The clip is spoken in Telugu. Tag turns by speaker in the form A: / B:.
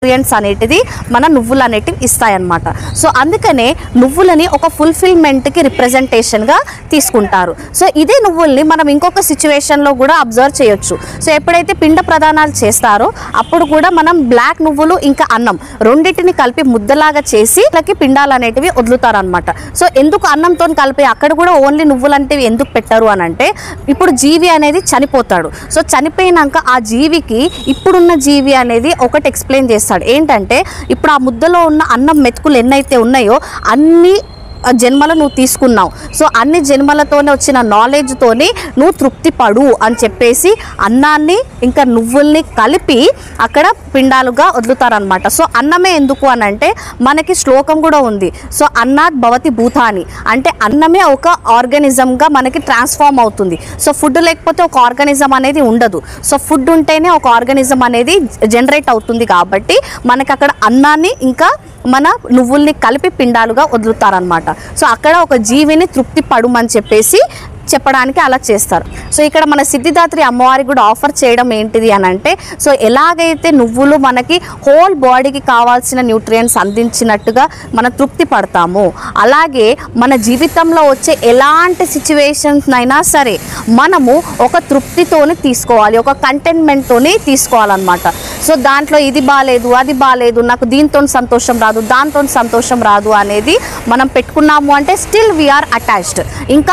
A: న్యూట్రియంట్స్ అనేటిది మన నువ్వులు అనేటివి ఇస్తాయన్నమాట. సో అందుకనే నువ్వులని ఒక ఫుల్ఫిల్మెంట్కి రిప్రజెంటేషన్గా తీసుకుంటారు. సో ఇదే నువ్వుల్ని మనం ఇంకొక సిచ్యువేషన్లో కూడా అబ్జర్వ్ చేయొచ్చు. సో ఎప్పుడైతే పిండ ప్రదానాలు చేస్తారో అప్పుడు కూడా మనం బ్లాక్ నువ్వులు ఇంకా అన్నం రెండింటిని కలిపి ముద్దలాగా చేసి వాళ్ళకి పిండాలు అనేటివి వదులుతారనమాట. సో ఎందుకు అన్నంతో కలిపి అక్కడ కూడా ఓన్లీ నువ్వులు అనేవి ఎందుకు పెట్టారు అని అంటే, ఇప్పుడు జీవి అనేది చనిపోతాడు. సో చనిపోయినాక ఆ జీవికి ఇప్పుడున్న జీవి అనేది ఒకటి ఎక్స్ప్లెయిన్ చేస్తాడు. ఏంటంటే ఇప్పుడు ఆ ముద్దలో ఉన్న అన్నం మెతుకులు ఎన్నైతే ఉన్నాయో అన్ని జన్మలు నువ్వు తీసుకున్నావు. సో అన్ని జన్మలతోనే వచ్చిన నాలెడ్జ్తోని నువ్వు తృప్తి పడు అని చెప్పేసి అన్నాన్ని ఇంకా నువ్వుల్ని కలిపి అక్కడ పిండాలుగా వదులుతారనమాట. సో అన్నమే ఎందుకు అని అంటే మనకి శ్లోకం కూడా ఉంది. సో అన్నాత్ భవతి భూతాని అంటే అన్నమే ఒక ఆర్గానిజంగా మనకి ట్రాన్స్ఫార్మ్ అవుతుంది. సో ఫుడ్ లేకపోతే ఒక ఆర్గానిజం అనేది ఉండదు. సో ఫుడ్ ఉంటేనే ఒక ఆర్గానిజం అనేది జనరేట్ అవుతుంది. కాబట్టి మనకి అక్కడ అన్నాన్ని ఇంకా మన నువ్వుల్ని కలిపి పిండాలుగా వదులుతారనమాట. సో అక్కడ ఒక జీవిని తృప్తి పడుమని చెప్పేసి చెప్పడానికి అలా చేస్తారు. సో ఇక్కడ మన సిద్ధిదాత్రి అమ్మవారికి కూడా ఆఫర్ చేయడం ఏంటిది అని అంటే, సో ఎలాగైతే నువ్వులు మనకి హోల్ బాడీకి కావాల్సిన న్యూట్రియంట్స్ అందించినట్టుగా మనం తృప్తి పడతామో, అలాగే మన జీవితంలో వచ్చే ఎలాంటి సిచ్యువేషన్స్ అయినా సరే మనము ఒక తృప్తితోని తీసుకోవాలి, ఒక కంటెంట్మెంట్తోని తీసుకోవాలన్నమాట. సో దాంట్లో ఇది బాగాలేదు, అది బాగాలేదు, నాకు దీంతో సంతోషం రాదు, దాంతో సంతోషం రాదు అనేది మనం పెట్టుకున్నాము అంటే స్టిల్ వీఆర్ అటాచ్డ్. ఇంకా